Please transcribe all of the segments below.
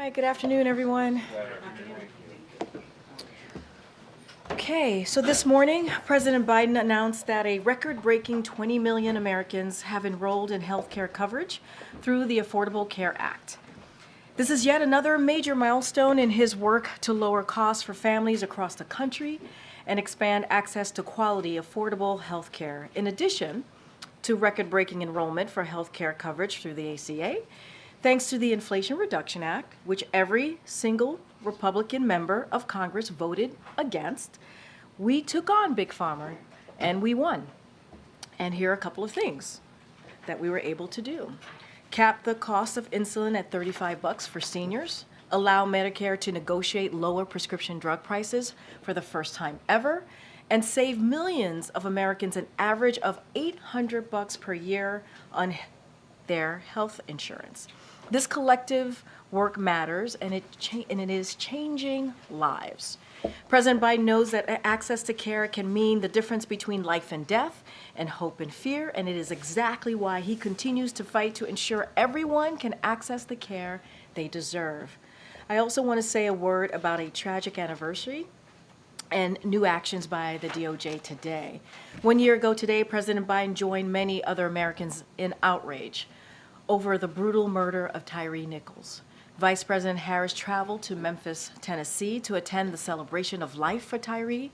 Hi, good afternoon, everyone. Okay, so this morning, President Biden announced that a record-breaking 20 million Americans have enrolled in health care coverage through the Affordable Care Act. This is yet another major milestone in his work to lower costs for families across the country and expand access to quality, affordable health care. In addition to record-breaking enrollment for health care coverage through the ACA, thanks to the Inflation Reduction Act, which every single Republican member of Congress voted against, we took on Big Pharma and we won. And here are a couple of things that we were able to do. Cap the cost of insulin at $35 for seniors, allow Medicare to negotiate lower prescription drug prices for the first time ever, and save millions of Americans an average of $800 per year on their health insurance. This collective work matters, and it is changing lives. President Biden knows that access to care can mean the difference between life and death and hope and fear, and it is exactly why he continues to fight to ensure everyone can access the care they deserve. I also want to say a word about a tragic anniversary and new actions by the DOJ today. 1 year ago today, President Biden joined many other Americans in outrage over the brutal murder of Tyre Nichols. Vice President Harris traveled to Memphis, Tennessee to attend the celebration of life for Tyre,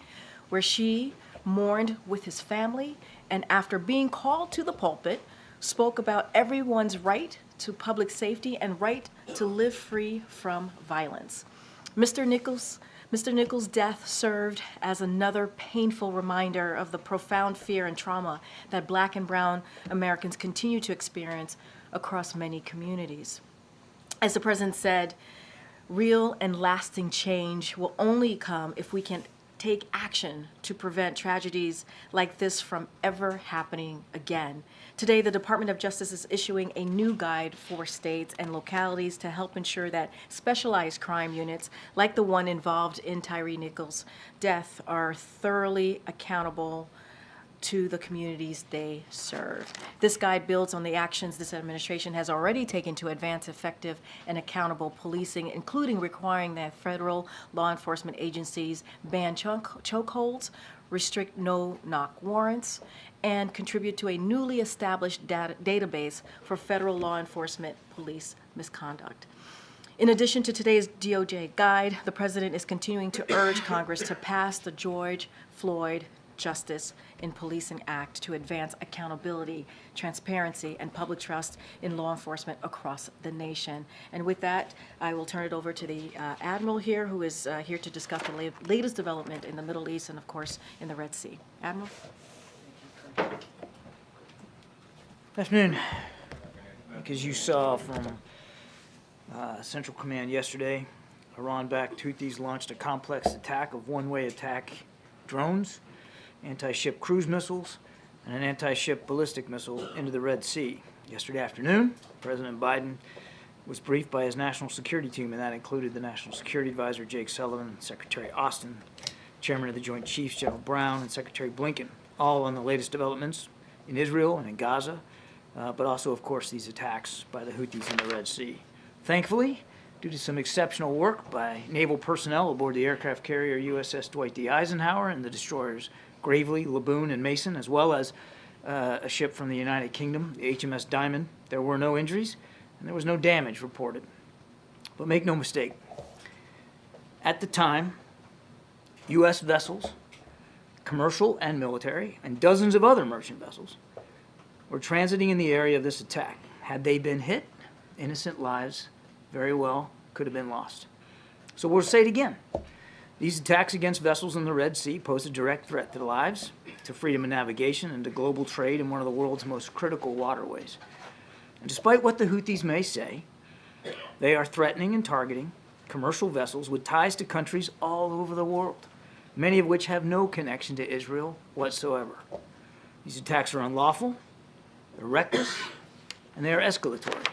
where she mourned with his family, and after being called to the pulpit, spoke about everyone's right to public safety and right to live free from violence. Mr. Nichols' death served as another painful reminder of the profound fear and trauma that Black and brown Americans continue to experience across many communities. As the president said, real and lasting change will only come if we can take action to prevent tragedies like this from ever happening again. Today, the Department of Justice is issuing a new guide for states and localities to help ensure that specialized crime units, like the one involved in Tyre Nichols' death, are thoroughly accountable to the communities they serve. This guide builds on the actions this administration has already taken to advance effective and accountable policing, including requiring that federal law enforcement agencies ban chokeholds, restrict no-knock warrants, and contribute to a newly established database for federal law enforcement police misconduct. In addition to today's DOJ guide, the president is continuing to urge Congress to pass the George Floyd Justice in Policing Act to advance accountability, transparency, and public trust in law enforcement across the nation. And with that, I will turn it over to the Admiral here, who is here to discuss the latest development in the Middle East and, of course, in the Red Sea. Admiral? Good afternoon. As you saw from Central Command yesterday, Iran-backed Houthis launched a complex attack of one-way attack drones, anti-ship cruise missiles, and an anti-ship ballistic missile into the Red Sea. Yesterday afternoon, President Biden was briefed by his national security team, and that included the National Security Advisor Jake Sullivan, Secretary Austin, Chairman of the Joint Chiefs General Brown, and Secretary Blinken, all on the latest developments in Israel and in Gaza, but also, of course, these attacks by the Houthis in the Red Sea. Thankfully, due to some exceptional work by naval personnel aboard the aircraft carrier USS Dwight D. Eisenhower and the destroyers Gravely, Laboon, and Mason, as well as a ship from the United Kingdom, the HMS Diamond, there were no injuries and there was no damage reported. But make no mistake, at the time, U.S. vessels, commercial and military, and dozens of other merchant vessels were transiting in the area of this attack. Had they been hit, innocent lives very well could have been lost. So we'll say it again. These attacks against vessels in the Red Sea pose a direct threat to the lives, to freedom of navigation, and to global trade in one of the world's most critical waterways. And despite what the Houthis may say, they are threatening and targeting commercial vessels with ties to countries all over the world, many of which have no connection to Israel whatsoever. These attacks are unlawful, they're reckless, and they are escalatory.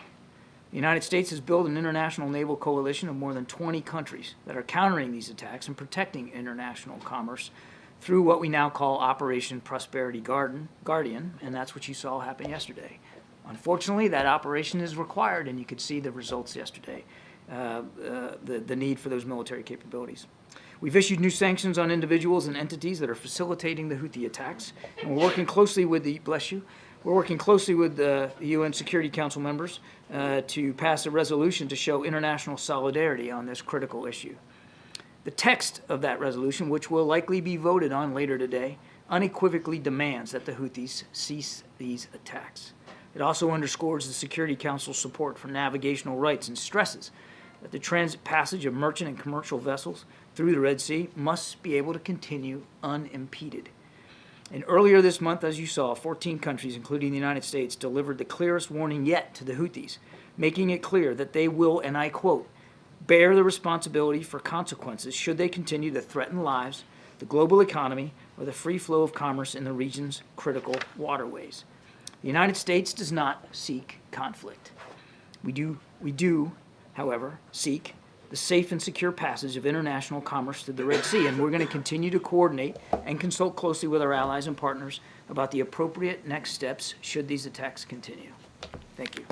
The United States has built an international naval coalition of more than 20 countries that are countering these attacks and protecting international commerce through what we now call Operation Prosperity Guardian, and that's what you saw happen yesterday. Unfortunately, that operation is required, and you could see the results yesterday the need for those military capabilities. We've issued new sanctions on individuals and entities that are facilitating the Houthi attacks, and we're working closely with the UN Security Council members to pass a resolution to show international solidarity on this critical issue. The text of that resolution, which will likely be voted on later today, unequivocally demands that the Houthis cease these attacks. It also underscores the Security Council's support for navigational rights and stresses that the transit passage of merchant and commercial vessels through the Red Sea must be able to continue unimpeded. And earlier this month, as you saw, 14 countries, including the United States, delivered the clearest warning yet to the Houthis, making it clear that they will, and I quote, bear the responsibility for consequences should they continue to threaten lives, the global economy, or the free flow of commerce in the region's critical waterways. The United States does not seek conflict. We do, however, seek the safe and secure passage of international commerce through the Red Sea, and we're going to continue to coordinate and consult closely with our allies and partners about the appropriate next steps should these attacks continue. Thank you.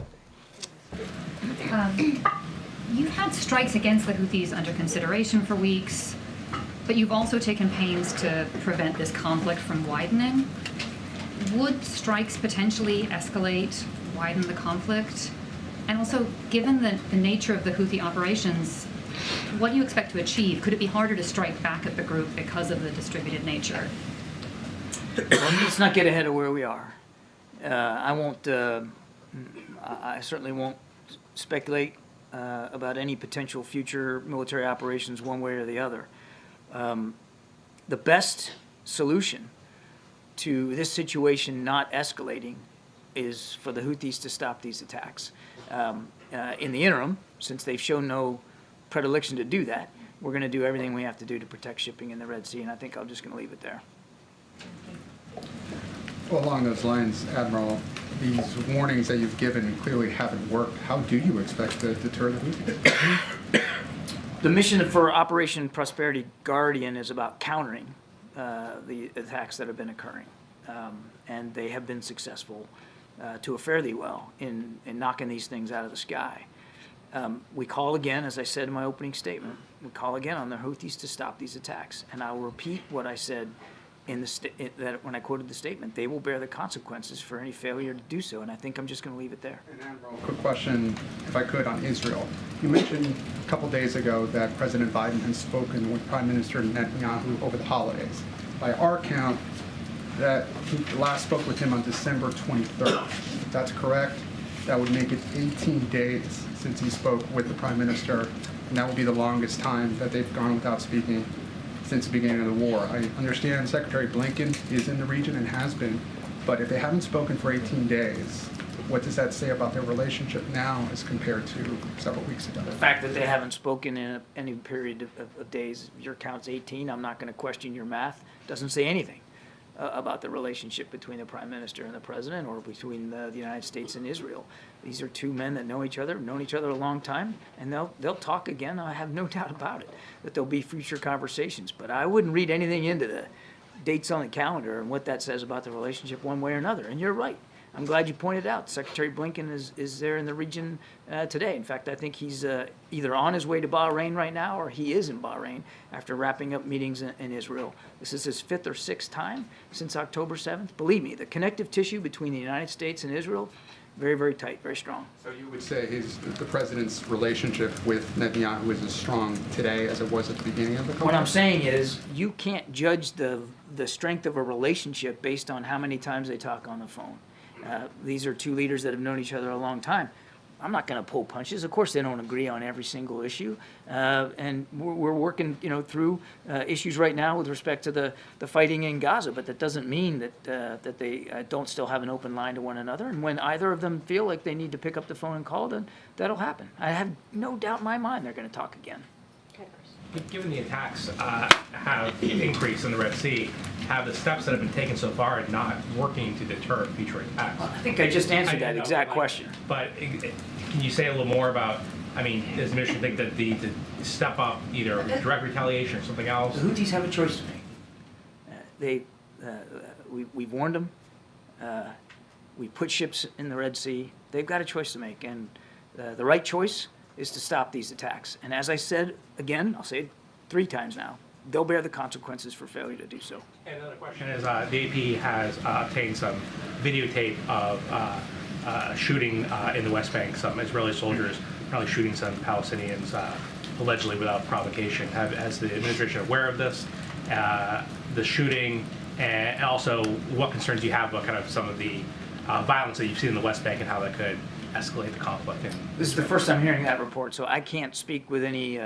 You've had strikes against the Houthis under consideration for weeks, but you've also taken pains to prevent this conflict from widening. Would strikes potentially escalate, widen the conflict? And also, given the nature of the Houthi operations, what do you expect to achieve? Could it be harder to strike back at the group because of the distributed nature? Well, let's not get ahead of where we are. I certainly won't speculate about any potential future military operations one way or the other. The best solution to this situation not escalating is for the Houthis to stop these attacks. In the interim, since they've shown no predilection to do that, we're going to do everything we have to do to protect shipping in the Red Sea, and I think I'm just going to leave it there. Well, along those lines, Admiral, these warnings that you've given clearly haven't worked. How do you expect to deter the Houthis? The mission for Operation Prosperity Guardian is about countering the attacks that have been occurring, and they have been successful to a fairly well in knocking these things out of the sky. We call again, as I said in my opening statement, we call again on the Houthis to stop these attacks, and I will repeat what I said in that when I quoted the statement. They will bear the consequences for any failure to do so, and I think I'm just going to leave it there. And Admiral, quick question, if I could, on Israel. You mentioned a couple days ago that President Biden has spoken with Prime Minister Netanyahu over the holidays. By our count, that he last spoke with him on December 23rd. If that's correct, that would make it 18 days since he spoke with the Prime Minister, and that would be the longest time that they've gone without speaking since the beginning of the war. I understand Secretary Blinken is in the region and has been, but if they haven't spoken for 18 days, what does that say about their relationship now as compared to several weeks ago? The fact that they haven't spoken in any period of days, your count's 18, I'm not going to question your math, doesn't say anything about the relationship between the Prime Minister and the President, or between the United States and Israel. These are two men that know each other, have known each other a long time, and they'll talk again. I have no doubt about it, that there'll be future conversations. But I wouldn't read anything into the dates on the calendar and what that says about the relationship one way or another. And you're right. I'm glad you pointed out Secretary Blinken is there in the region today. In fact, I think he's either on his way to Bahrain right now, or he is in Bahrain after wrapping up meetings in Israel. This is his 5th or 6th time since October 7th. Believe me, the connective tissue between the United States and Israel, very, very tight, very strong. So you would say the president's relationship with Netanyahu is as strong today as it was at the beginning of the conflict? What I'm saying is you can't judge the strength of a relationship based on how many times they talk on the phone. These are two leaders that have known each other a long time. I'm not going to pull punches. Of course, they don't agree on every single issue, and we're working, through issues right now with respect to the fighting in Gaza. But that doesn't mean that they don't still have an open line to one another. And when either of them feel like they need to pick up the phone and call, then that'll happen. I have no doubt in my mind they're going to talk again. Given the attacks have increased in the Red Sea, have the steps that have been taken so far not working to deter future attacks? I think I just answered that exact question. But can you say a little more about, does the mission think that the step up either direct retaliation or something else? The Houthis have a choice to make. We've warned them. We put ships in the Red Sea. They've got a choice to make, and the right choice is to stop these attacks. And as I said, again, I'll say it 3 times now, they'll bear the consequences for failure to do so. And another question is, the AP has obtained some videotape of shooting in the West Bank, some Israeli soldiers probably shooting some Palestinians allegedly without provocation. Has the administration aware of this, the shooting, and also what concerns you have about kind of some of the violence that you've seen in the West Bank and how that could escalate the conflict? This is the first time hearing that report, so I can't speak with any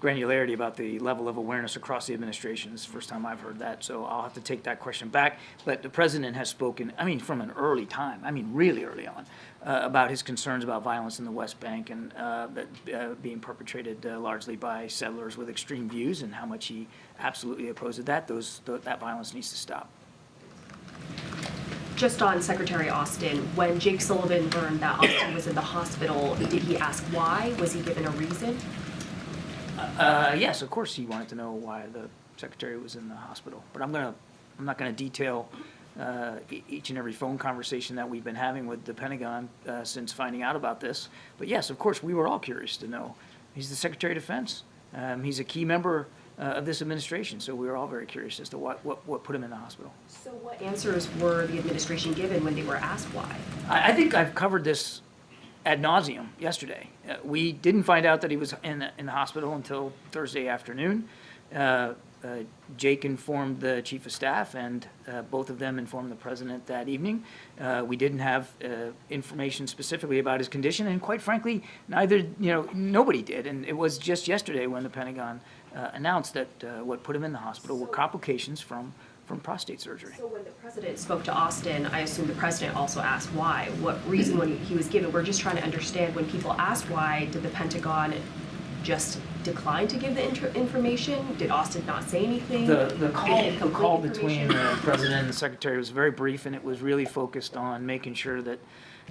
granularity about the level of awareness across the administration. This is the first time I've heard that, so I'll have to take that question back. But the president has spoken, I mean, from an early time, I mean, really early on, about his concerns about violence in the West Bank and that being perpetrated largely by settlers with extreme views, and how much he absolutely opposes that. That violence needs to stop. Just on Secretary Austin, when Jake Sullivan learned that Austin was in the hospital, did he ask why? Was he given a reason? Yes, of course he wanted to know why the secretary was in the hospital. But I'm not gonna detail each and every phone conversation that we've been having with the Pentagon since finding out about this. But yes, of course, we were all curious to know. He's the Secretary of Defense. He's a key member of this administration, so we were all very curious as to what put him in the hospital. So what answers were the administration given when they were asked why? I think I've covered this ad nauseum yesterday. We didn't find out that he was in the hospital until Thursday afternoon. Jake informed the chief of staff, and both of them informed the president that evening. We didn't have information specifically about his condition, and quite frankly, nobody did. And it was just yesterday when the Pentagon announced that what put him in the hospital were complications from prostate surgery. So when the president spoke to Austin, I assume the president also asked why. What reason when he was given? We're just trying to understand, when people asked why, did the Pentagon just decline to give the information? Did Austin not say anything? The call between the president and the secretary was very brief, and it was really focused on making sure that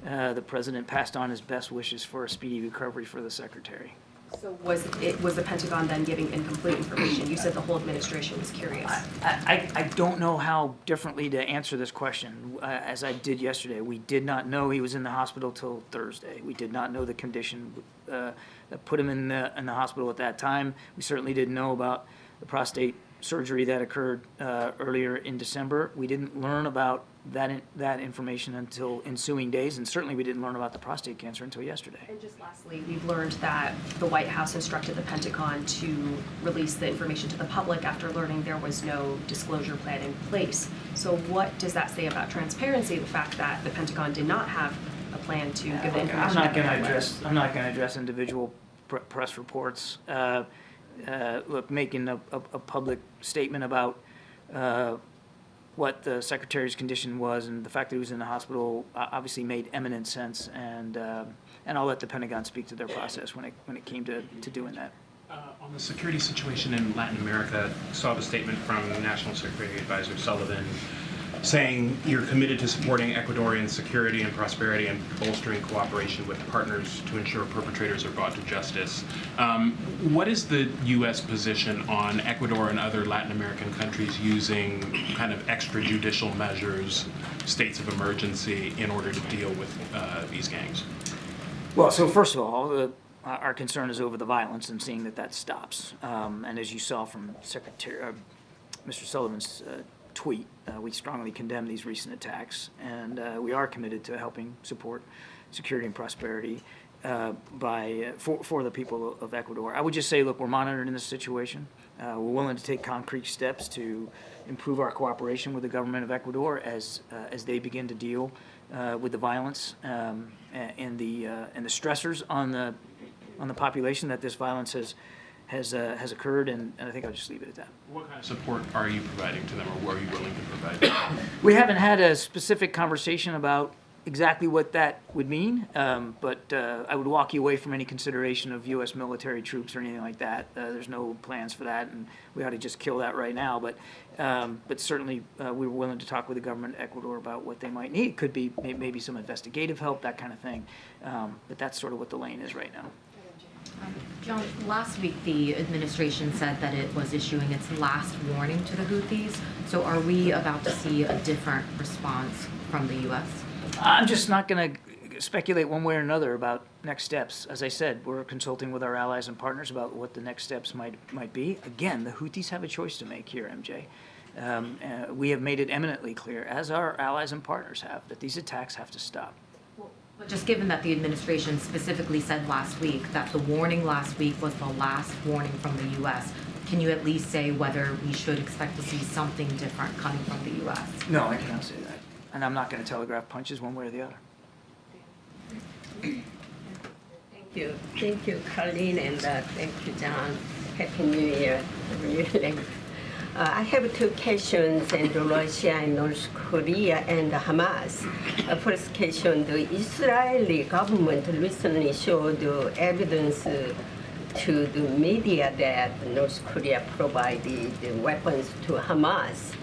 the president passed on his best wishes for a speedy recovery for the secretary. So was the Pentagon then giving incomplete information? You said the whole administration was curious. I don't know how differently to answer this question. As I did yesterday, we did not know he was in the hospital till Thursday. We did not know the condition that put him in the hospital at that time. We certainly didn't know about the prostate surgery that occurred earlier in December. We didn't learn about that information until ensuing days, and certainly we didn't learn about the prostate cancer until yesterday. And just lastly, we've learned that the White House instructed the Pentagon to release the information to the public after learning there was no disclosure plan in place. So what does that say about transparency, the fact that the Pentagon did not have a plan to give the information? I'm not going to address individual press reports. Look, making a public statement about what the secretary's condition was and the fact that he was in the hospital obviously made eminent sense, and I'll let the Pentagon speak to their process when it came to doing that. On the security situation in Latin America, saw the statement from National Security Advisor Sullivan saying you're committed to supporting Ecuadorian security and prosperity and bolstering cooperation with partners to ensure perpetrators are brought to justice. What is the U.S. position on Ecuador and other Latin American countries using kind of extrajudicial measures, states of emergency, in order to deal with these gangs? Well, so first of all, our concern is over the violence and seeing that stops. And as you saw from Mr. Sullivan's tweet, we strongly condemn these recent attacks, and we are committed to helping support security and prosperity for the people of Ecuador. I would just say, look, we're monitoring this situation. We're willing to take concrete steps to improve our cooperation with the government of Ecuador as they begin to deal with the violence and the stressors on the population that this violence has occurred, and I think I'll just leave it at that. What kind of support are you providing to them, or were you willing to provide them? We haven't had a specific conversation about exactly what that would mean, but I would walk you away from any consideration of U.S. military troops or anything like that. There's no plans for that, and we ought to just kill that right now. But certainly we were willing to talk with the government of Ecuador about what they might need. Could be maybe some investigative help, that kind of thing. But that's sort of what the lane is right now. John, last week the administration said that it was issuing its last warning to the Houthis. So are we about to see a different response from the U.S.? I'm just not going to speculate one way or another about next steps. As I said, we're consulting with our allies and partners about what the next steps might be. Again, the Houthis have a choice to make here, MJ. We have made it eminently clear, as our allies and partners have, that these attacks have to stop. But just given that the administration specifically said last week that the warning last week was the last warning from the U.S., can you at least say whether we should expect to see something different coming from the U.S.? No, I cannot say that. And I'm not going to telegraph punches one way or the other. Thank you. Thank you, Karine, and thank you, John. Happy New Year. Really. I have two questions in Russia and North Korea and Hamas. First question, the Israeli government recently showed evidence to the media that North Korea provided weapons to Hamas.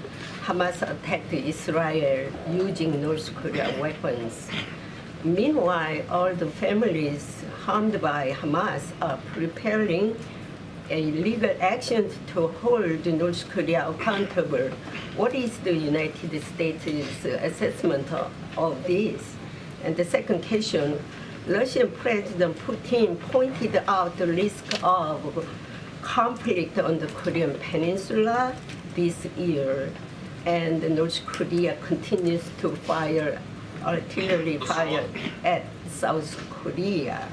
Hamas attacked Israel using North Korea weapons. Meanwhile, all the families harmed by Hamas are preparing a legal action to hold North Korea accountable. What is the United States' assessment of this? And the second question, Russian President Putin pointed out the risk of conflict on the Korean Peninsula this year, and North Korea continues to fire artillery fire at South Korea.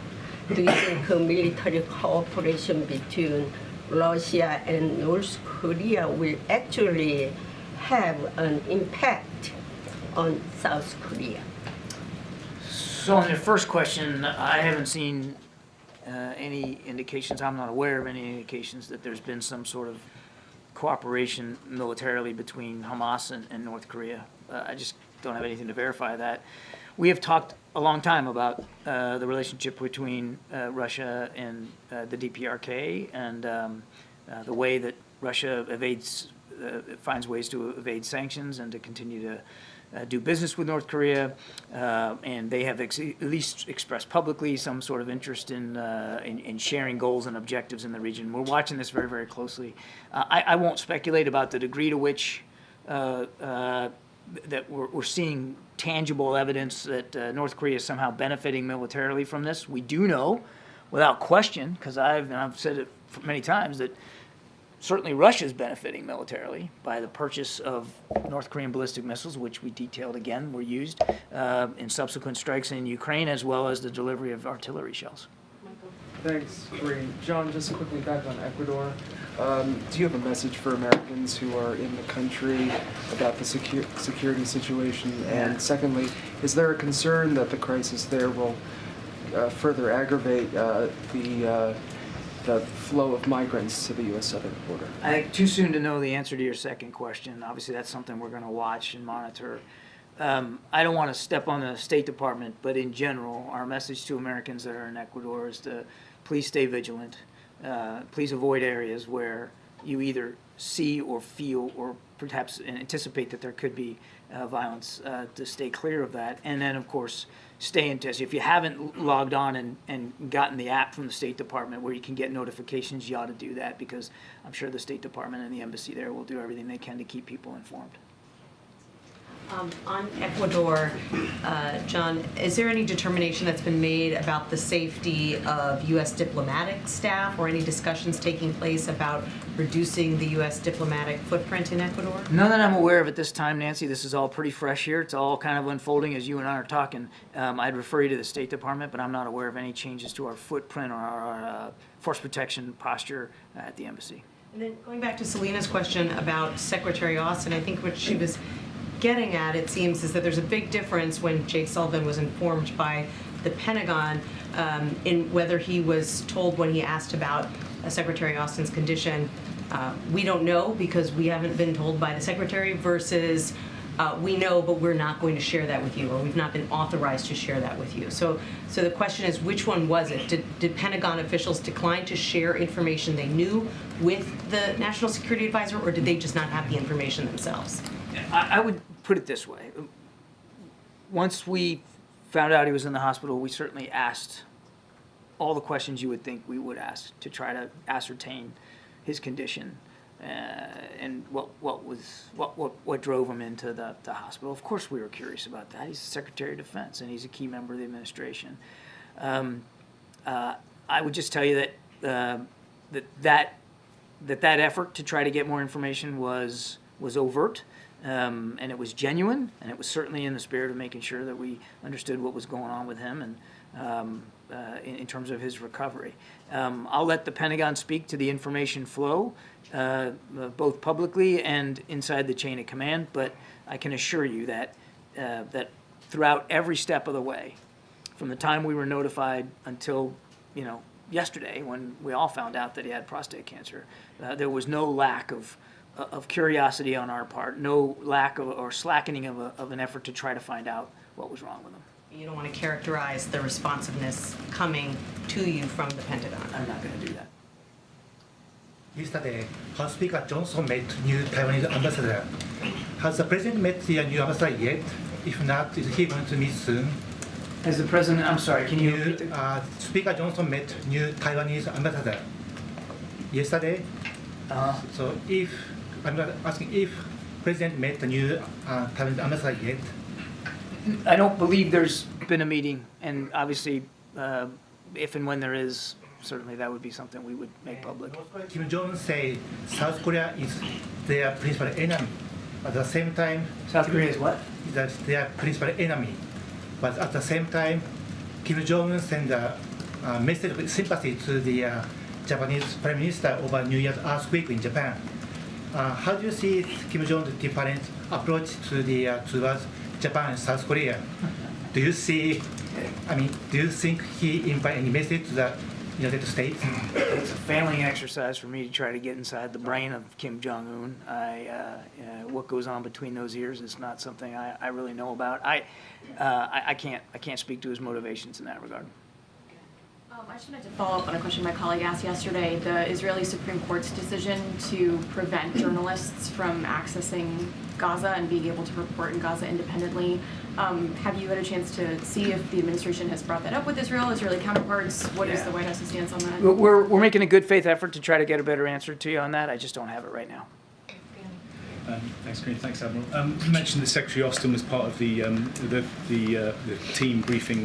Do you think military cooperation between Russia and North Korea will actually have an impact on South Korea? So on your first question, I haven't seen any indications, I'm not aware of any indications that there's been some sort of cooperation militarily between Hamas and North Korea. I just don't have anything to verify that. We have talked a long time about the relationship between Russia and the DPRK and the way that Russia finds ways to evade sanctions and to continue to do business with North Korea. And they have at least expressed publicly some sort of interest in sharing goals and objectives in the region. We're watching this very, very closely. I won't speculate about the degree to which that we're seeing tangible evidence that North Korea is somehow benefiting militarily from this. We do know, without question, because I've said it many times, that certainly Russia is benefiting militarily by the purchase of North Korean ballistic missiles, which we detailed again were used in subsequent strikes in Ukraine, as well as the delivery of artillery shells. Thanks, Karine. John, just quickly back on Ecuador. Do you have a message for Americans who are in the country about the security situation? And secondly, is there a concern that the crisis there will further aggravate the flow of migrants to the U.S. southern border? I think too soon to know the answer to your second question. Obviously, that's something we're going to watch and monitor. I don't want to step on the State Department, but in general, our message to Americans that are in Ecuador is to please stay vigilant. Please avoid areas where you either see or feel or perhaps anticipate that there could be violence, to stay clear of that. And then, of course, stay in touch. If you haven't logged on and gotten the app from the State Department where you can get notifications, you ought to do that, because I'm sure the State Department and the embassy there will do everything they can to keep people informed. On Ecuador, John, is there any determination that's been made about the safety of U.S. diplomatic staff, or any discussions taking place about reducing the U.S. diplomatic footprint in Ecuador? None that I'm aware of at this time, Nancy. This is all pretty fresh here. It's all kind of unfolding as you and I are talking. I'd refer you to the State Department, but I'm not aware of any changes to our footprint or our force protection posture at the embassy. And then going back to Selena's question about Secretary Austin, I think what she was getting at, it seems, is that there's a big difference when Jake Sullivan was informed by the Pentagon in whether he was told when he asked about Secretary Austin's condition, we don't know because we haven't been told by the Secretary, versus we know but we're not going to share that with you, or we've not been authorized to share that with you. So the question is, which one was it? Did Pentagon officials decline to share information they knew with the National Security Advisor, or did they just not have the information themselves? I would put it this way. Once we found out he was in the hospital, we certainly asked all the questions you would think we would ask to try to ascertain his condition. and what drove him into the hospital. Of course, we were curious about that. He's the Secretary of Defense, and he's a key member of the administration. I would just tell you that that effort to try to get more information was overt, and it was genuine, and it was certainly in the spirit of making sure that we understood what was going on with him and in terms of his recovery. I'll let the Pentagon speak to the information flow, both publicly and inside the chain of command, but I can assure you that throughout every step of the way, from the time we were notified until, yesterday when we all found out that he had prostate cancer, there was no lack of curiosity on our part, no lack of or slackening of an effort to try to find out what was wrong with him. You don't want to characterize the responsiveness coming to you from the Pentagon. I'm not going to do that. Yesterday, House Speaker Johnson met new Taiwanese ambassador. Has the president met the new ambassador yet? If not, is he going to meet soon? As the president, I'm sorry, can you repeat the... Speaker Johnson met new Taiwanese ambassador yesterday. So I'm not asking if president met the new Taiwanese ambassador yet. I don't believe there's been a meeting, and obviously, if and when there is, certainly that would be something we would make public. Kim Jong-un say South Korea is their principal enemy. At the same time, South Korea is what? That's their principal enemy. But at the same time, Kim Jong-un sent a message of sympathy to the Japanese Prime Minister over New Year's earthquake in Japan. How do you see Kim Jong-un's different approach to towards Japan and South Korea? Do you think he invite any message to the United States? It's a failing exercise for me to try to get inside the brain of Kim Jong-un. What goes on between those ears is not something I really know about. I can't speak to his motivations in that regard. I just wanted to follow up on a question my colleague asked yesterday. The Israeli Supreme Court's decision to prevent journalists from accessing Gaza and being able to report in Gaza independently. Have you had a chance to see if the administration has brought that up with Israeli counterparts? What is the White House's stance on that? We're making a good faith effort to try to get a better answer to you on that. I just don't have it right now. Thanks, Karine. Thanks, Admiral. You mentioned that Secretary Austin was part of the team briefing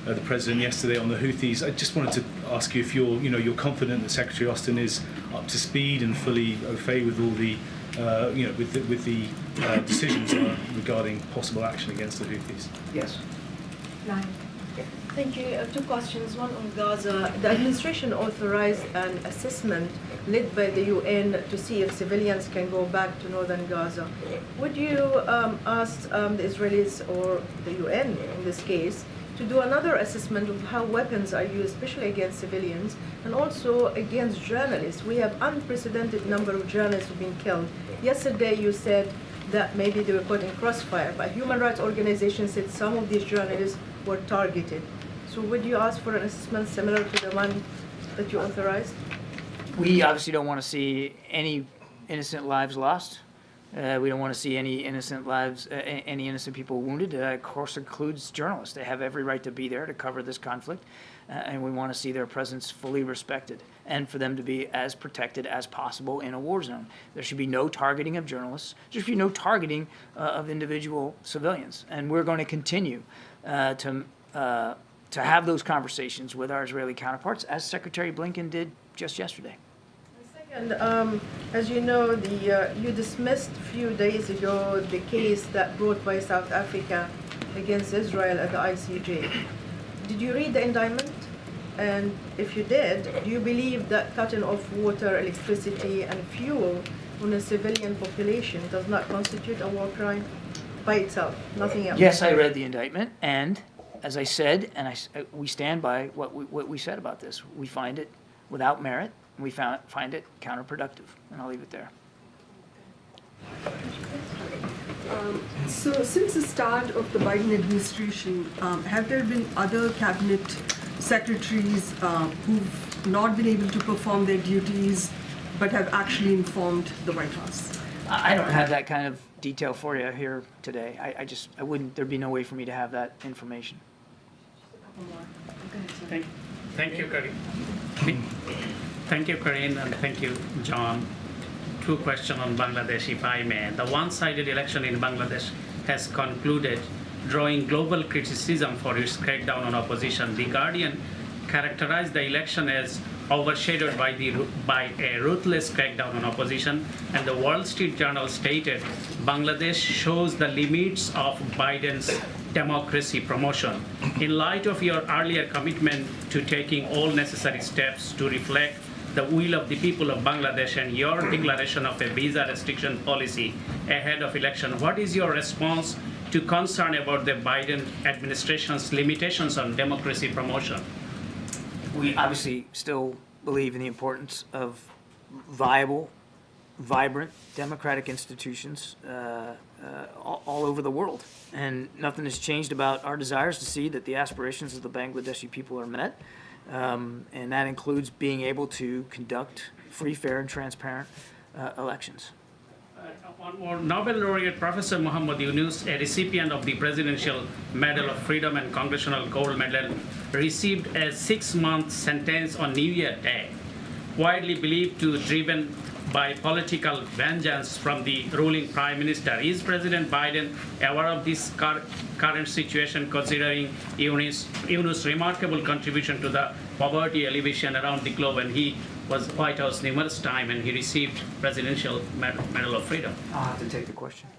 the president yesterday on the Houthis. I just wanted to ask you if you're confident that Secretary Austin is up to speed and fully au fait with all the with the decisions regarding possible action against the Houthis. Yes. Thank you. Two questions. One on Gaza. The administration authorized an assessment led by the UN to see if civilians can go back to northern Gaza. Would you ask the Israelis or the UN in this case to do another assessment of how weapons are used, especially against civilians and also against journalists? We have unprecedented number of journalists who've been killed. Yesterday you said that maybe they were caught in crossfire, but human rights organizations said some of these journalists were targeted. So would you ask for an assessment similar to the one that you authorized? We obviously don't want to see any innocent lives lost. We don't want to see any innocent lives, any innocent people wounded. Of course, includes journalists. They have every right to be there to cover this conflict, and we want to see their presence fully respected and for them to be as protected as possible in a war zone. There should be no targeting of journalists. There should be no targeting of individual civilians, and we're going to continue to have those conversations with our Israeli counterparts, as Secretary Blinken did just yesterday. And as you know, you dismissed a few days ago the case that brought by South Africa against Israel at the ICJ. Did you read the indictment? And if you did, do you believe that cutting off water, electricity, and fuel on a civilian population does not constitute a war crime by itself, nothing else? Yes, I read the indictment, and as I said, and we stand by what we said about this. We find it without merit. We find it counterproductive, and I'll leave it there. So since the start of the Biden administration, have there been other cabinet secretaries who've not been able to perform their duties but have actually informed the White House? I don't have that kind of detail for you here today. I wouldn't, there'd be no way for me to have that information. Thank you, Karine. Thank you, Karine, and thank you, John. two questions on Bangladesh, if I may. The one-sided election in Bangladesh has concluded, drawing global criticism for its crackdown on opposition. The Guardian characterized the election as overshadowed by a ruthless crackdown on opposition, and the Wall Street Journal stated, Bangladesh shows the limits of Biden's democracy promotion. In light of your earlier commitment to taking all necessary steps to reflect the will of the people of Bangladesh and your declaration of a visa restriction policy ahead of election, what is your response to concern about the Biden administration's limitations on democracy promotion? We obviously still believe in the importance of viable, vibrant, democratic institutions all over the world. And nothing has changed about our desires to see that the aspirations of the Bangladeshi people are met. And that includes being able to conduct free, fair, and transparent elections. One more. Nobel laureate Professor Muhammad Yunus, a recipient of the Presidential Medal of Freedom and Congressional Gold Medal, received a 6-month sentence on New Year Day, widely believed to be driven by political vengeance from the ruling prime minister. Is President Biden aware of this current situation, considering Yunus' remarkable contribution to the poverty alleviation around the globe, and he was White House numerous times and he received Presidential Medal of Freedom? I'll have to take the question.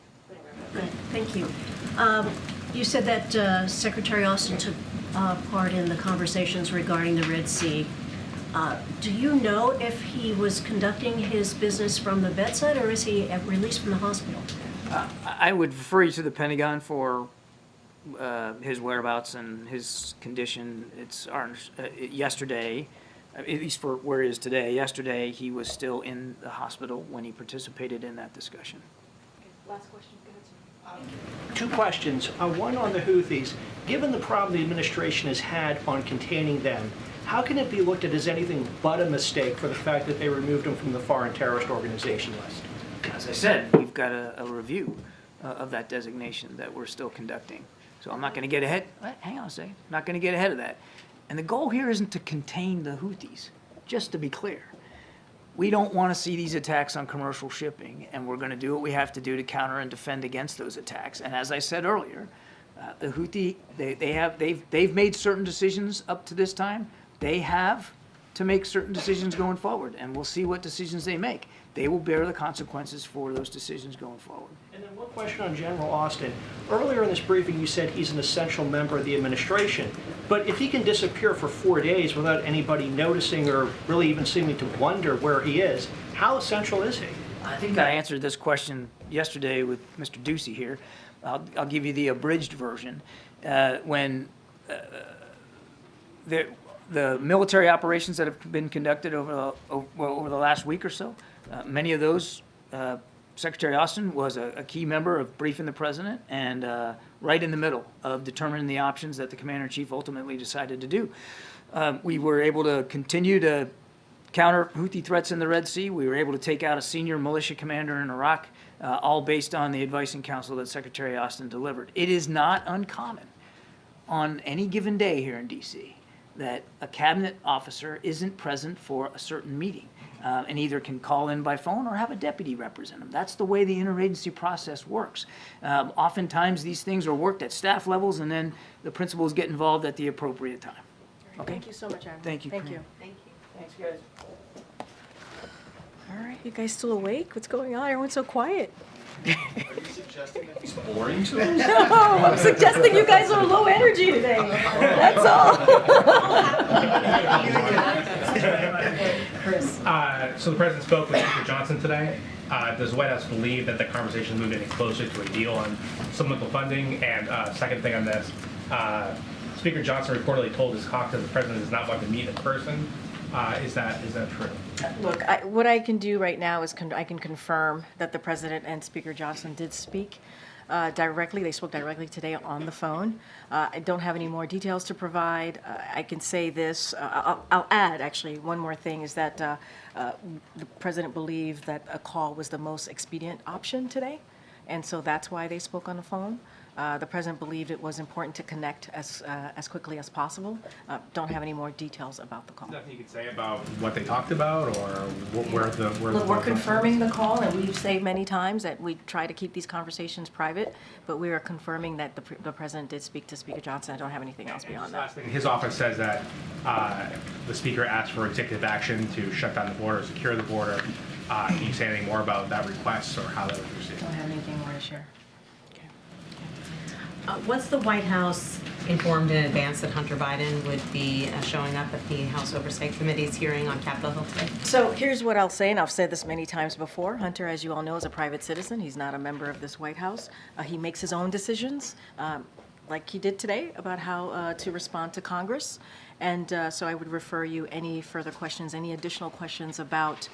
Good, thank you. You said that Secretary Austin took part in the conversations regarding the Red Sea. Do you know if he was conducting his business from the bedside, or is he released from the hospital? I would refer you to the Pentagon for his whereabouts and his condition. It's yesterday, at least for where he is today. Yesterday, he was still in the hospital when he participated in that discussion. Last question. Go ahead, sir. Two questions. One on the Houthis. Given the problem the administration has had on containing them, how can it be looked at as anything but a mistake for the fact that they removed them from the foreign terrorist organization list? As I said, we've got a review of that designation that we're still conducting. So I'm not going to get ahead. Hang on a second. I'm not going to get ahead of that. And the goal here isn't to contain the Houthis, just to be clear. We don't want to see these attacks on commercial shipping, and we're going to do what we have to do to counter and defend against those attacks. And as I said earlier, the Houthi, they've made certain decisions up to this time. They have to make certain decisions going forward, and we'll see what decisions they make. They will bear the consequences for those decisions going forward. And then one question on General Austin. Earlier in this briefing, you said he's an essential member of the administration. But if he can disappear for 4 days without anybody noticing or really even seeming to wonder where he is, how essential is he? I think I answered this question yesterday with Mr. Ducey here. I'll give you the abridged version. When the military operations that have been conducted over the last week or so, many of those, Secretary Austin was a key member of briefing the president and right in the middle of determining the options that the commander-in-chief ultimately decided to do. We were able to continue to counter Houthi threats in the Red Sea. We were able to take out a senior militia commander in Iraq, all based on the advice and counsel that Secretary Austin delivered. It is not uncommon on any given day here in D.C. that a cabinet officer isn't present for a certain meeting and either can call in by phone or have a deputy represent them. That's the way the interagency process works. Oftentimes these things are worked at staff levels, and then the principals get involved at the appropriate time. Okay? Thank you so much, Aaron. Thank you. Thank you. Thank you. Thanks, guys. All right, you guys still awake? What's going on? Everyone's so quiet. Are you suggesting that he's boring to us? No, I'm suggesting you guys are low energy today. That's all. So the president spoke with Speaker Johnson today. Does the White House believe that the conversation moved any closer to a deal on supplemental funding? And second thing on this, Speaker Johnson reportedly told his caucus that the president does not want to meet in person. Is that true? Look, what I can do right now is I can confirm that the president and Speaker Johnson did speak directly. They spoke directly today on the phone. I don't have any more details to provide. I can say this. I'll add, actually, one more thing is that the president believed that a call was the most expedient option today. And so that's why they spoke on the phone. The president believed it was important to connect as quickly as possible. Don't have any more details about the call. Nothing you could say about what they talked about, or where the Look, we're confirming the call, and we've said many times that we try to keep these conversations private, but we are confirming that the president did speak to Speaker Johnson. I don't have anything else beyond that. Last thing, his office says that the speaker asked for executive action to shut down the border, secure the border. Can you say anything more about that request or how that was received? Don't have anything more to share. Was the White House informed in advance that Hunter Biden would be showing up at the House Oversight Committee's hearing on Capitol Hill today? So here's what I'll say, and I've said this many times before. Hunter, as you all know, is a private citizen. He's not a member of this White House. He makes his own decisions, like he did today, about how to respond to Congress. And so I would refer you any further questions, any additional questions about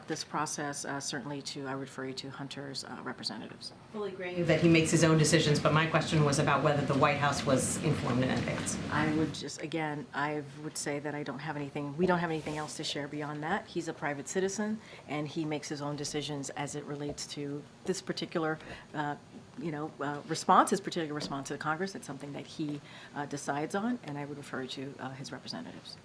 this process, certainly I would refer you to Hunter's representatives. Fully agree that he makes his own decisions, but my question was about whether the White House was informed in advance. I would just, again, I would say that we don't have anything else to share beyond that. He's a private citizen, and he makes his own decisions as it relates to this particular response, his particular response to Congress. It's something that he decides on, and I would refer to his representatives.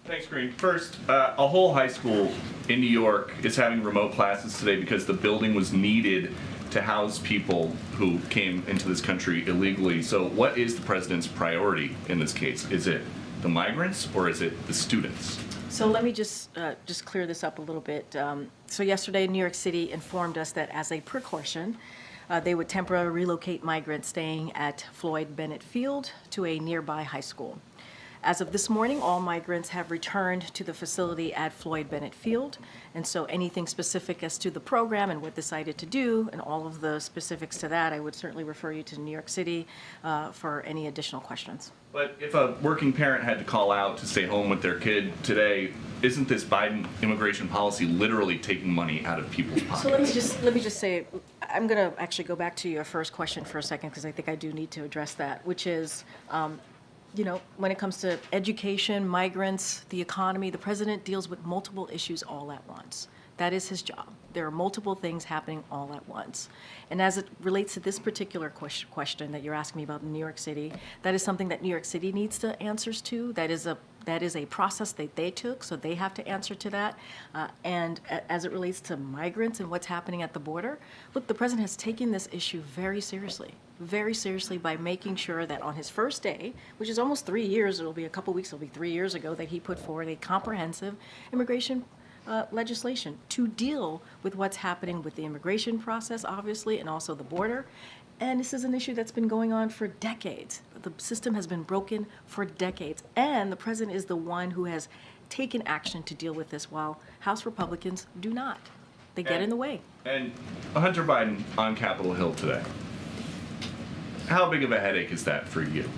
Thanks, Karine. First, a whole high school in New York is having remote classes today because the building was needed to house people who came into this country illegally. So what is the president's priority in this case? Is it the migrants or is it the students? So let me just clear this up a little bit. So yesterday, New York City informed us that as a precaution, they would temporarily relocate migrants staying at Floyd Bennett Field to a nearby high school. As of this morning, all migrants have returned to the facility at Floyd Bennett Field, and so anything specific as to the program and what decided to do and all of the specifics to that, I would certainly refer you to New York City for any additional questions. But if a working parent had to call out to stay home with their kid today, isn't this Biden immigration policy literally taking money out of people's pockets? So let me just say, I'm going to actually go back to your first question for a second because I think I do need to address that, which is, when it comes to education, migrants, the economy, the president deals with multiple issues all at once. That is his job. There are multiple things happening all at once. And as it relates to this particular question that you're asking me about in New York City, that is something that New York City needs the answers to. That is a process that they took, so they have to answer to that. And as it relates to migrants and what's happening at the border, look, the president has taken this issue very seriously by making sure that on his first day, which is almost 3 years, it'll be a couple weeks, it'll be 3 years ago, that he put forward a comprehensive immigration legislation to deal with what's happening with the immigration process, obviously, and also the border. And this is an issue that's been going on for decades. The system has been broken for decades, and the president is the one who has taken action to deal with this, while House Republicans do not. They get in the way. And Hunter Biden on Capitol Hill today. How big of a headache is that for you?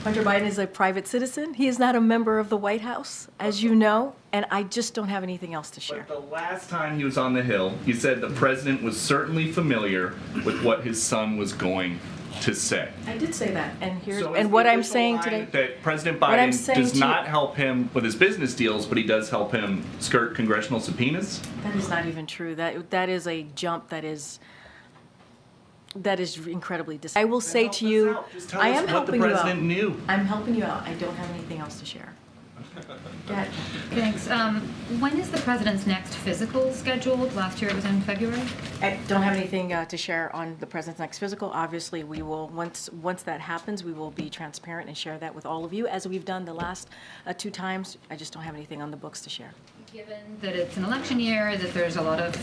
Hunter Biden is a private citizen. He is not a member of the White House, as you know, and I just don't have anything else to share. But the last time he was on the Hill, he said the president was certainly familiar with what his son was going to say. I did say that, and here's So and what I'm saying today. That President Biden does not help him with his business deals, but he does help him skirt congressional subpoenas? That is not even true. That is a jump that is incredibly I will say to you, I am helping you out. I'm helping you out. I don't have anything else to share. Go ahead. Thanks. When is the president's next physical scheduled? Last year it was in February. I don't have anything to share on the president's next physical. Obviously, we will once that happens, we will be transparent and share that with all of you, as we've done the last 2 times. I just don't have anything on the books to share. Given that it's an election year, that there's a lot of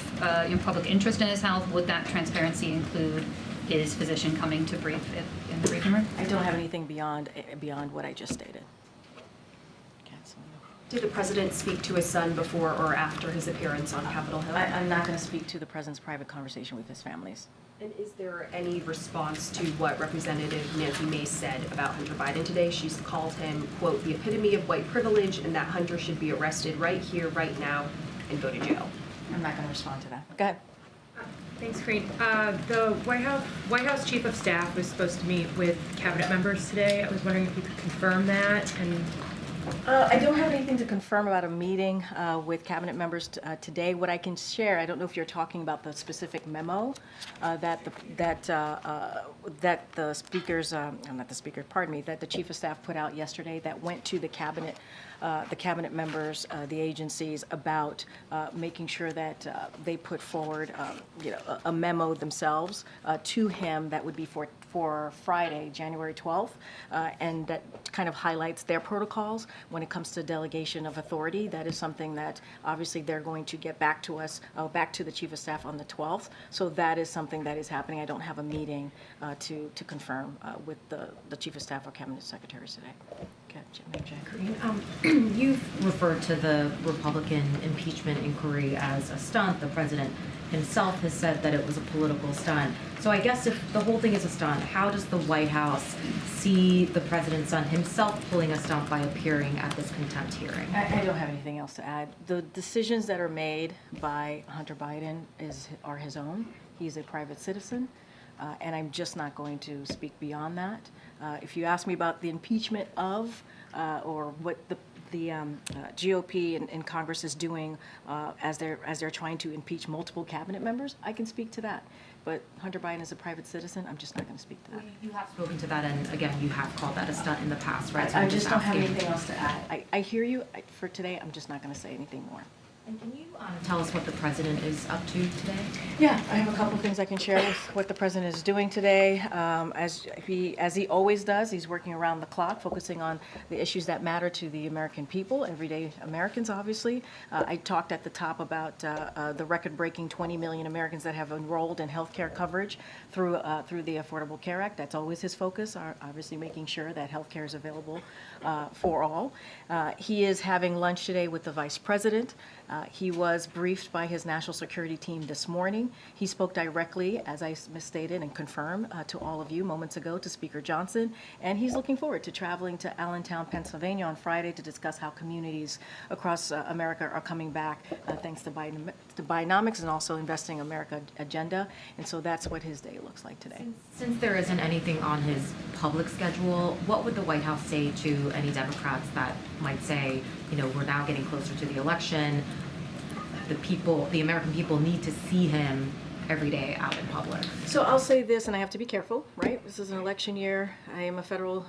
public interest in his health, would that transparency include his physician coming to brief in the briefing room? I don't have anything beyond what I just stated. Did the president speak to his son before or after his appearance on Capitol Hill? I'm not going to speak to the president's private conversation with his families. And is there any response to what Representative Nancy Mace said about Hunter Biden today? She's called him, quote, the epitome of white privilege, and that Hunter should be arrested right here, right now, and go to jail. I'm not going to respond to that. Go ahead. Thanks, Karine. The White House Chief of Staff was supposed to meet with cabinet members today. I was wondering if you could confirm that and I don't have anything to confirm about a meeting with cabinet members today. What I can share, I don't know if you're talking about the specific memo that the speakers, not the speaker, pardon me, that the chief of staff put out yesterday that went to the cabinet members, the agencies, about making sure that they put forward, a memo themselves to him that would be for Friday, January 12th, and that kind of highlights their protocols when it comes to delegation of authority. That is something that obviously they're going to get back to us, back to the chief of staff on the 12th. So that is something that is happening. I don't have a meeting to confirm with the chief of staff or cabinet secretaries today. Okay, Karine, you've referred to the Republican impeachment inquiry as a stunt. The president himself has said that it was a political stunt. So I guess if the whole thing is a stunt, how does the White House see the president's son himself pulling a stunt by appearing at this contempt hearing? I don't have anything else to add. The decisions that are made by Hunter Biden are his own. He's a private citizen, and I'm just not going to speak beyond that. If you ask me about the impeachment of or what the GOP and Congress is doing as they're trying to impeach multiple cabinet members, I can speak to that. But Hunter Biden is a private citizen. I'm just not going to speak to that. You have spoken to that, and again, you have called that a stunt in the past, right? So I I'm just don't have asking. anything else to add. I hear you. For today, I'm just not going to say anything more. And can you tell us what the president is up to today? Yeah, I have a couple of things I can share with what the president is doing today. As he always does, he's working around the clock, focusing on the issues that matter to the American people, everyday Americans, obviously. I talked at the top about the record-breaking 20 million Americans that have enrolled in health care coverage through the Affordable Care Act. That's always his focus, obviously making sure that health care is available for all. He is having lunch today with the vice president. He was briefed by his national security team this morning. He spoke directly, as I misstated and confirmed to all of you moments ago, to Speaker Johnson, and he's looking forward to traveling to Allentown, Pennsylvania on Friday to discuss how communities across America are coming back thanks to Bidenomics and also Investing America agenda, and so that's what his day looks like today. Since there isn't anything on his public schedule, what would the White House say to any Democrats that might say, we're now getting closer to the election, the American people need to see him every day out in public? So I'll say this, and I have to be careful, right? This is an election year. I am a federal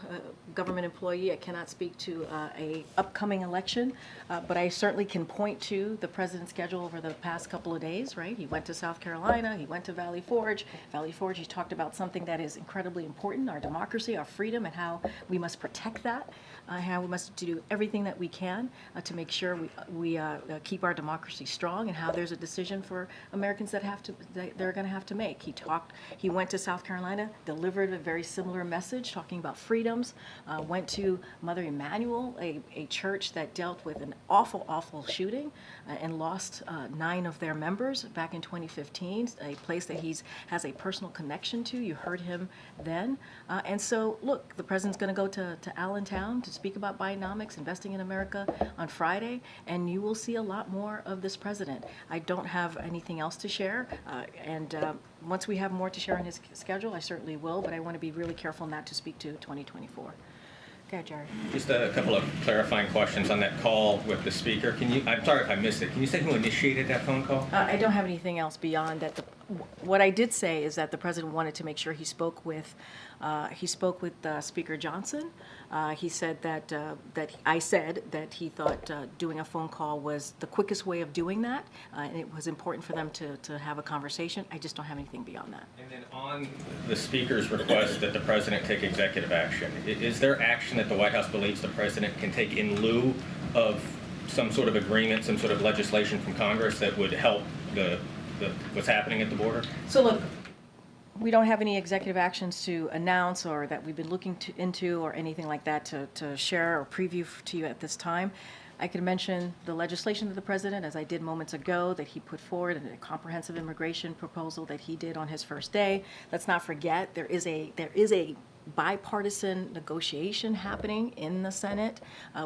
government employee. I cannot speak to a upcoming election, but I certainly can point to the president's schedule over the past couple of days, right? He went to South Carolina. He went to Valley Forge. Valley Forge, he talked about something that is incredibly important, our democracy, our freedom, and how we must protect that, how we must do everything that we can to make sure we keep our democracy strong, and how there's a decision for Americans that they're going to have to make. He went to South Carolina, delivered a very similar message, talking about freedoms, went to Mother Emanuel, a church that dealt with an awful shooting and lost 9 of their members back in 2015, a place that he has a personal connection to. You heard him then. And so, look, the president's going to go to Allentown to speak about Bidenomics, Investing in America on Friday, and you will see a lot more of this president. I don't have anything else to share, and once we have more to share on his schedule, I certainly will, but I want to be really careful not to speak to 2024. Okay, Jared. Just a couple of clarifying questions on that call with the speaker. I'm sorry if I missed it. Can you say who initiated that phone call? I don't have anything else beyond that. What I did say is that the president wanted to make sure he spoke with Speaker Johnson. He said that I said that he thought doing a phone call was the quickest way of doing that, and it was important for them to have a conversation. I just don't have anything beyond that. And then on the speaker's request that the president take executive action, is there action that the White House believes the president can take in lieu of some sort of agreement, some sort of legislation from Congress that would help what's happening at the border? So look, we don't have any executive actions to announce or that we've been looking into or anything like that to share or preview to you at this time. I can mention the legislation that the president, as I did moments ago, that he put forward, a comprehensive immigration proposal that he did on his first day. Let's not forget there is a bipartisan negotiation happening in the Senate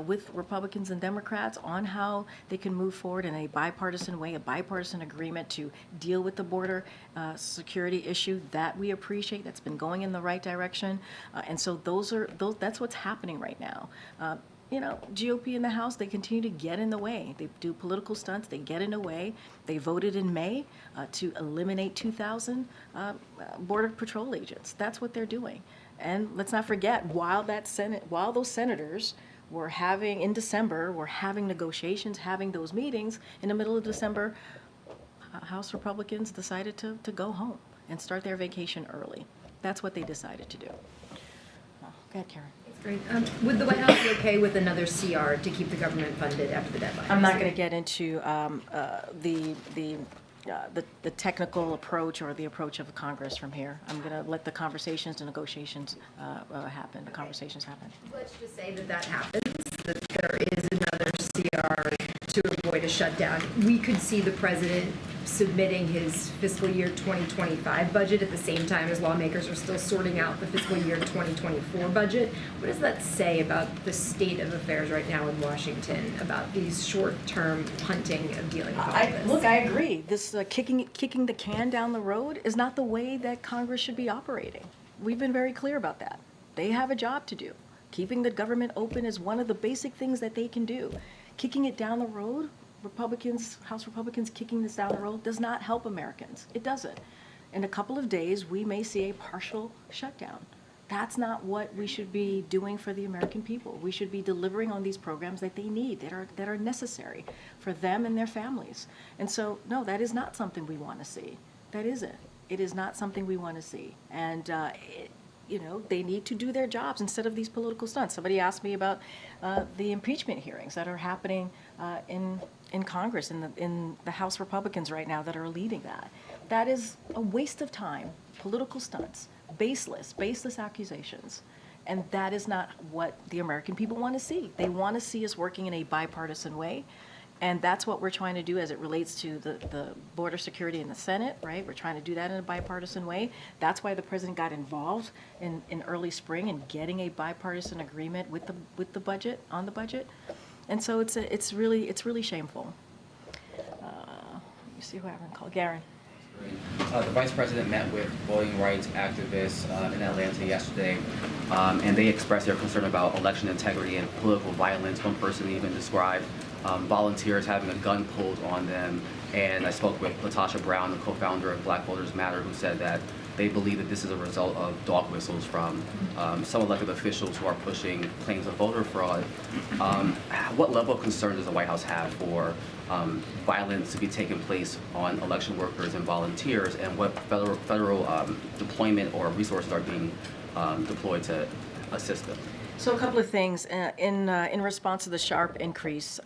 with Republicans and Democrats on how they can move forward in a bipartisan way, a bipartisan agreement to deal with the border security issue. That we appreciate. That's been going in the right direction. And so that's what's happening right now. GOP in the House, they continue to get in the way. They do political stunts. They get in the way. They voted in May to eliminate 2,000 Border Patrol agents. That's what they're doing. And let's not forget, while those senators were having, in December, were having negotiations, having those meetings, in the middle of December, House Republicans decided to go home and start their vacation early. That's what they decided to do. Go ahead, Karen. Great. Would the White House be okay with another CR to keep the government funded after the deadline? I'm not going to get into the technical approach or the approach of Congress from here. I'm going to let the conversations, the negotiations happen. The conversations happen. Let's just say that happens, that there is another CR to avoid a shutdown. We could see the president submitting his fiscal year 2025 budget at the same time as lawmakers are still sorting out the fiscal year 2024 budget. What does that say about the state of affairs right now in Washington, about these short-term punting of dealing with all this? Look, I agree. This kicking the can down the road is not the way that Congress should be operating. We've been very clear about that. They have a job to do. Keeping the government open is one of the basic things that they can do. Kicking it down the road, House Republicans kicking this down the road does not help Americans. It doesn't. In a couple of days, we may see a partial shutdown. That's not what we should be doing for the American people. We should be delivering on these programs that they need, that are necessary for them and their families. And so, no, that is not something we want to see. That isn't. It is not something we want to see. And they need to do their jobs instead of these political stunts. Somebody asked me about the impeachment hearings that are happening in Congress, in the House Republicans right now that are leading that. That is a waste of time, political stunts, baseless accusations. And that is not what the American people want to see. They want to see us working in a bipartisan way. And that's what we're trying to do as it relates to the border security in the Senate, right? We're trying to do that in a bipartisan way. That's why the president got involved in early spring in getting a bipartisan agreement with the budget, on the budget. And so it's really shameful. Let me see who I haven't called. Garen. The Vice President met with voting rights activists in Atlanta yesterday, and they expressed their concern about election integrity and political violence. One person even described volunteers having a gun pulled on them. And I spoke with Latasha Brown, the co-founder of Black Voters Matter, who said that they believe that this is a result of dog whistles from some elected officials who are pushing claims of voter fraud. What level of concern does the White House have for violence to be taking place on election workers and volunteers, and what federal deployment or resources are being deployed to assist them? So a couple of things in response to the sharp increase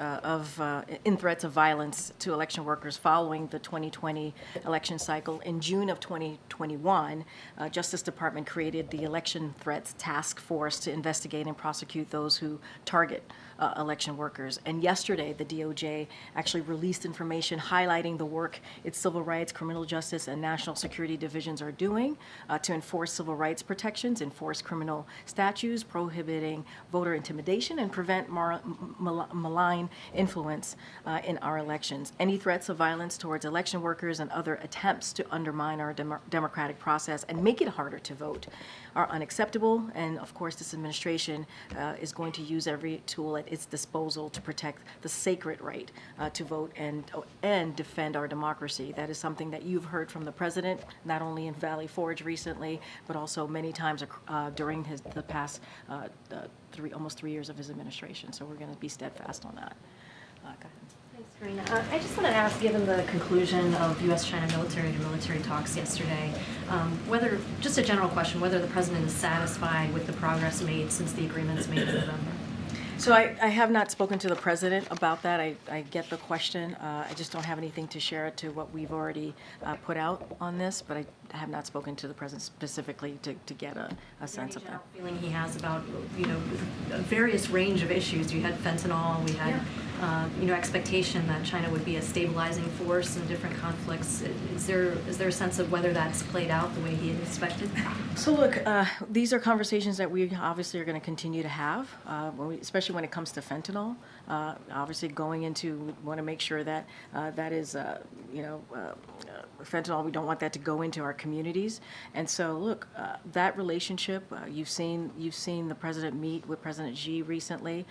in threats of violence to election workers following the 2020 election cycle. In June of 2021, Justice Department created the Election Threats Task Force to investigate and prosecute those who target election workers. And yesterday, the DOJ actually released information highlighting the work its civil rights, criminal justice, and national security divisions are doing to enforce civil rights protections, enforce criminal statutes, prohibiting voter intimidation, and prevent malign influence in our elections. Any threats of violence towards election workers and other attempts to undermine our democratic process and make it harder to vote are unacceptable. And of course, this administration is going to use every tool at its disposal to protect the sacred right to vote and defend our democracy. That is something that you've heard from the president, not only in Valley Forge recently, but also many times during the past almost 3 years of his administration. So we're going to be steadfast on that. Go ahead. Thanks, Karine. I just want to ask, given the conclusion of U.S.-China military talks yesterday, just a general question, whether the president is satisfied with the progress made since the agreements made in November. So I have not spoken to the president about that. I get the question. I just don't have anything to share to what we've already put out on this, but I have not spoken to the president specifically to get a sense of that. Feeling he has about, a various range of issues. We had fentanyl, we had expectation that China would be a stabilizing force in different conflicts. Is there a sense of whether that's played out the way he had expected? So look, these are conversations that we obviously are going to continue to have, especially when it comes to fentanyl. Obviously, going into, we want to make sure that that is, fentanyl. We don't want that to go into our communities. And so, look, that relationship. You've seen the president meet with President Xi recently.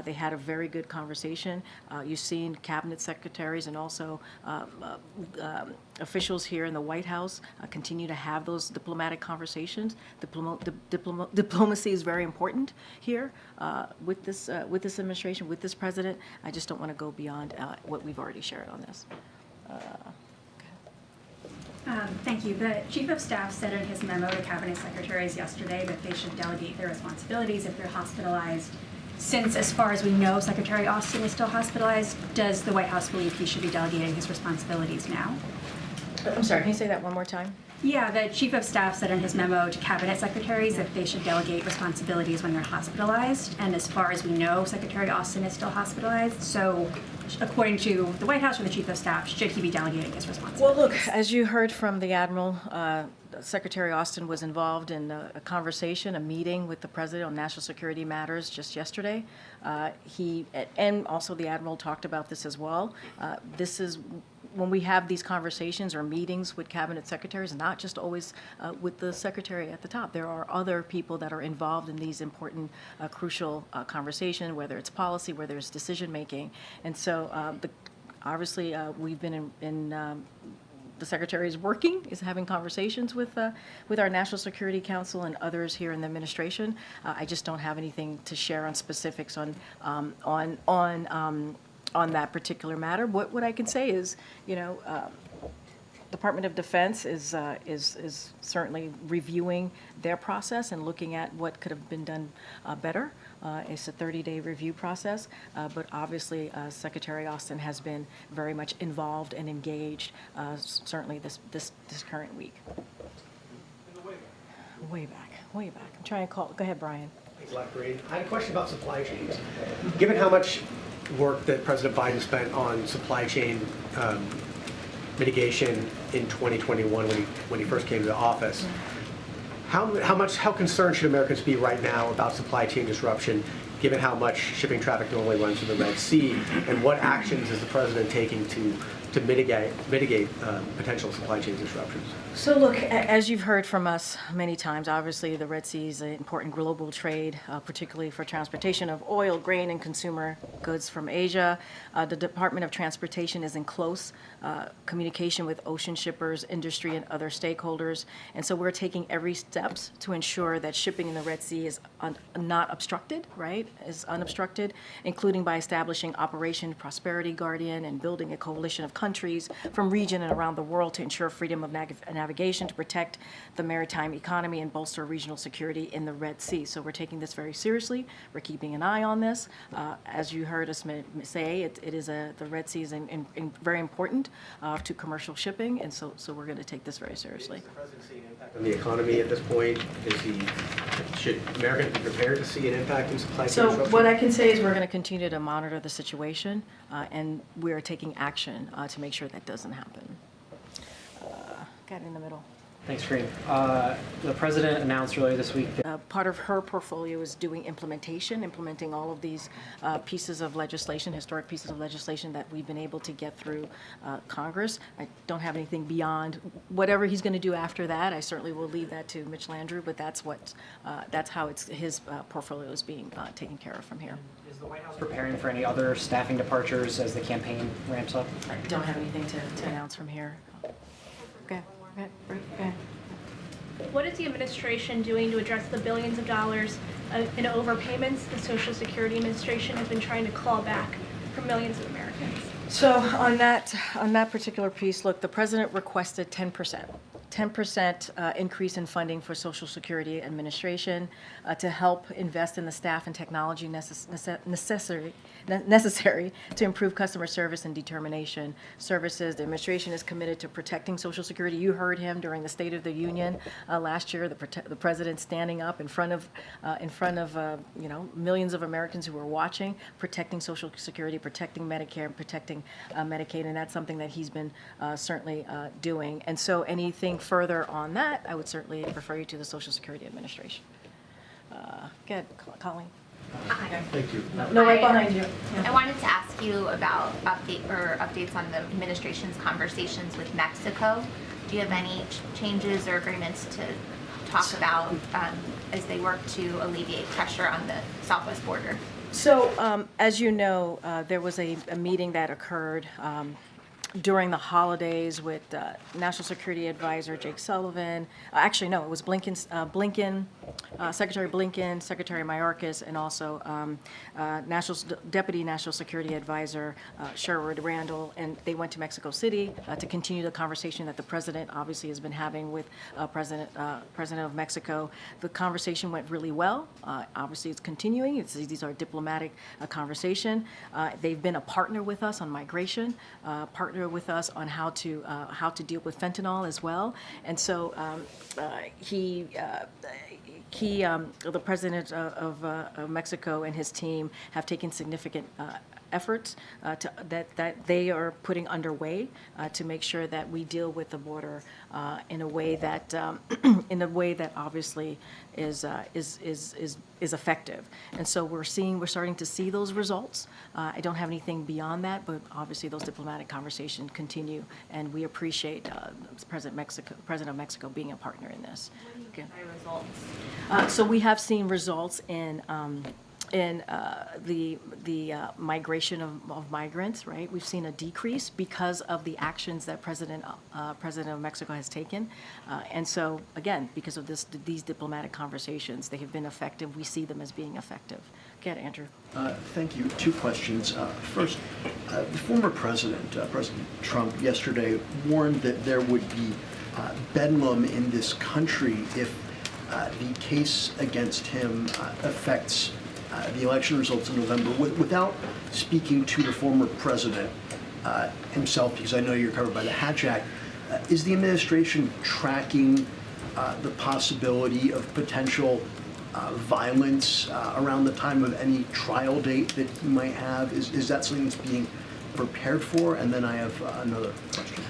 They had a very good conversation. You've seen cabinet secretaries and also officials here in the White House continue to have those diplomatic conversations. Diplomacy is very important here with this administration, with this president. I just don't want to go beyond what we've already shared on this. Thank you. The Chief of Staff said in his memo to Cabinet Secretaries yesterday that they should delegate their responsibilities if they're hospitalized. Since, as far as we know, Secretary Austin is still hospitalized, does the White House believe he should be delegating his responsibilities now? I'm sorry, can you say that one more time? Yeah, the Chief of Staff said in his memo to Cabinet Secretaries that they should delegate responsibilities when they're hospitalized. And as far as we know, Secretary Austin is still hospitalized. So according to the White House or the Chief of Staff, should he be delegating his responsibilities? Well, look, as you heard from the Admiral, Secretary Austin was involved in a conversation, a meeting with the President on national security matters just yesterday. And also the Admiral talked about this as well. This is when we have these conversations or meetings with cabinet secretaries, not just always with the secretary at the top. There are other people that are involved in these important, crucial conversations, whether it's policy, whether it's decision making. And so obviously we've been the secretary is having conversations with our National Security Council and others here in the administration. I just don't have anything to share on specifics on that particular matter. What I can say is, Department of Defense is certainly reviewing their process and looking at what could have been done better. It's a 30-day review process, but obviously Secretary Austin has been very much involved and engaged, certainly this current week. Way back. I'm trying to call. Go ahead, Brian. Thanks a lot, Karine. I had a question about supply chains. Given how much work that President Biden spent on supply chain mitigation in 2021 when he first came to office, how concerned should Americans be right now about supply chain disruption, given how much shipping traffic normally runs through the Red Sea, and what actions is the president taking to mitigate potential supply chain disruptions? So look, as you've heard from us many times, obviously the Red Sea is an important global trade, particularly for transportation of oil, grain, and consumer goods from Asia. The Department of Transportation is in close communication with ocean shippers, industry, and other stakeholders. And so we're taking every steps to ensure that shipping in the Red Sea is not obstructed, right? Is unobstructed, including by establishing Operation Prosperity Guardian and building a coalition of countries from region and around the world to ensure freedom of navigation, to protect the maritime economy and bolster regional security in the Red Sea. So we're taking this very seriously. We're keeping an eye on this. As you heard us say, the Red Sea is very important to commercial shipping, and so we're going to take this very seriously. Is the president seeing an impact on the economy at this point? Should Americans be prepared to see an impact in supply chain disruption? So what I can say is we're going to continue to monitor the situation, and we are taking action to make sure that doesn't happen. Got in the middle. Thanks, Karine. The president announced earlier this week that part of her portfolio is doing implementing all of these pieces of legislation, historic pieces of legislation that we've been able to get through Congress. I don't have anything beyond whatever he's going to do after that. I certainly will leave that to Mitch Landrieu, but that's how his portfolio is being taken care of from here. Is the White House preparing for any other staffing departures as the campaign ramps up? I don't have anything to announce from here. Okay. Okay. What is the administration doing to address the billions of dollars in overpayments the Social Security Administration has been trying to claw back from millions of Americans? So on that particular piece, look, the president requested 10%. 10% increase in funding for Social Security Administration to help invest in the staff and technology necessary to improve customer service and determination services. The administration is committed to protecting Social Security. You heard him during the State of the Union last year, the president standing up in front of millions of Americans who were watching, protecting Social Security, protecting Medicare, and protecting Medicaid, and that's something that he's been certainly doing. And so anything further on that, I would certainly refer you to the Social Security Administration. Go ahead, Colleen. Thank you. No, right behind you. I wanted to ask you about updates on the administration's conversations with Mexico. Do you have any changes or agreements to talk about as they work to alleviate pressure on the southwest border? So, as you know, there was a meeting that occurred during the holidays with National Security Advisor Jake Sullivan. Actually, no, it was Secretary Blinken, Secretary Mayorkas, and also Deputy National Security Advisor Sherwood Randall. And they went to Mexico City to continue the conversation that the president obviously has been having with President of Mexico. The conversation went really well. Obviously, it's continuing. These are diplomatic conversation. They've been a partner with us on migration, partner with us on how to deal with fentanyl as well. And so the president of Mexico and his team have taken significant efforts that they are putting underway to make sure that we deal with the border in a way that obviously is effective. And so we're starting to see those results. I don't have anything beyond that, but obviously those diplomatic conversations continue, and we appreciate President of Mexico being a partner in this. Okay. Results. So we have seen results in the migration of migrants, right? We've seen a decrease because of the actions that President of Mexico has taken. And so, again, because of these diplomatic conversations, they have been effective. We see them as being effective. Go ahead, Andrew. Thank you. Two questions. First, the former president, President Trump, yesterday warned that there would be bedlam in this country if the case against him affects the election results in November. Without speaking to the former president himself, because I know you're covered by the Hatch Act, is the administration tracking the possibility of potential violence around the time of any trial date that you might have? Is that something that's being prepared for? And then I have another question.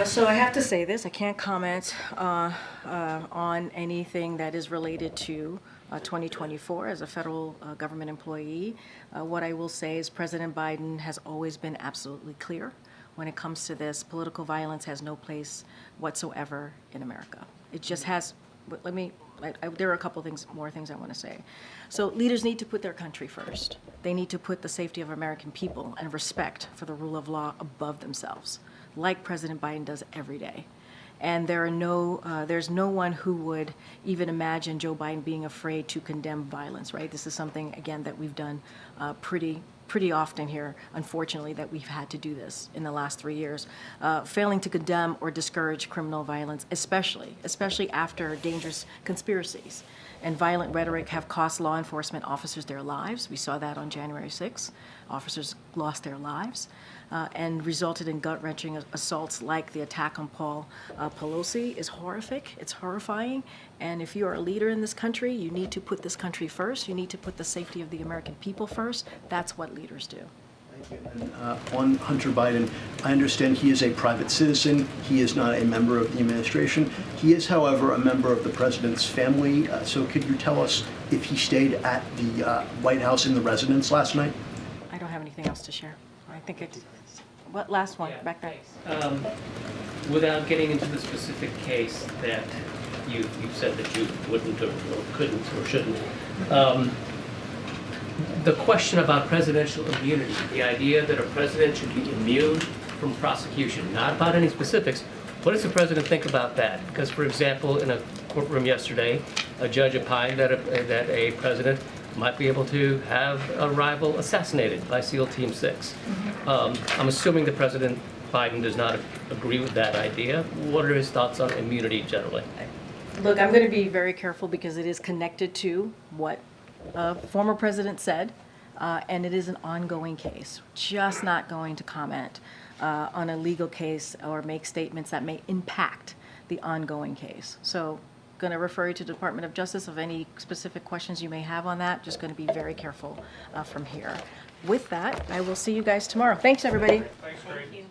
So I have to say this, I can't comment on anything that is related to 2024 as a federal government employee. What I will say is President Biden has always been absolutely clear when it comes to this. Political violence has no place whatsoever in America. It just has, but there are a couple more things I want to say. So leaders need to put their country first. They need to put the safety of American people and respect for the rule of law above themselves, like President Biden does every day. And there's no one who would even imagine Joe Biden being afraid to condemn violence, right? This is something, again, that we've done pretty often here, unfortunately, that we've had to do this in the last 3 years. Failing to condemn or discourage criminal violence, especially after dangerous conspiracies and violent rhetoric have cost law enforcement officers their lives. We saw that on January 6th. Officers lost their lives and resulted in gut-wrenching assaults like the attack on Paul Pelosi is horrific. It's horrifying. And if you are a leader in this country, you need to put this country first. You need to put the safety of the American people first. That's what leaders do. And, on Hunter Biden, I understand he is a private citizen. He is not a member of the administration. He is, however, a member of the president's family. So could you tell us if he stayed at the White House in the residence last night? I don't have anything else to share. I think it's, what, last one, back there. Without getting into the specific case that you've said that you wouldn't or couldn't or shouldn't, the question about presidential immunity, the idea that a president should be immune from prosecution, not about any specifics. What does the president think about that? Because, for example, in a courtroom yesterday, a judge opined that a president might be able to have a rival assassinated by SEAL Team 6. I'm assuming the president Biden does not agree with that idea. What are his thoughts on immunity generally? Look, I'm going to be very careful because it is connected to what a former president said, and it is an ongoing case. Just not going to comment on a legal case or make statements that may impact the ongoing case. So, going to refer you to the Department of Justice of any specific questions you may have on that. Just going to be very careful from here. With that, I will see you guys tomorrow. Thanks, everybody. Thanks, Greg.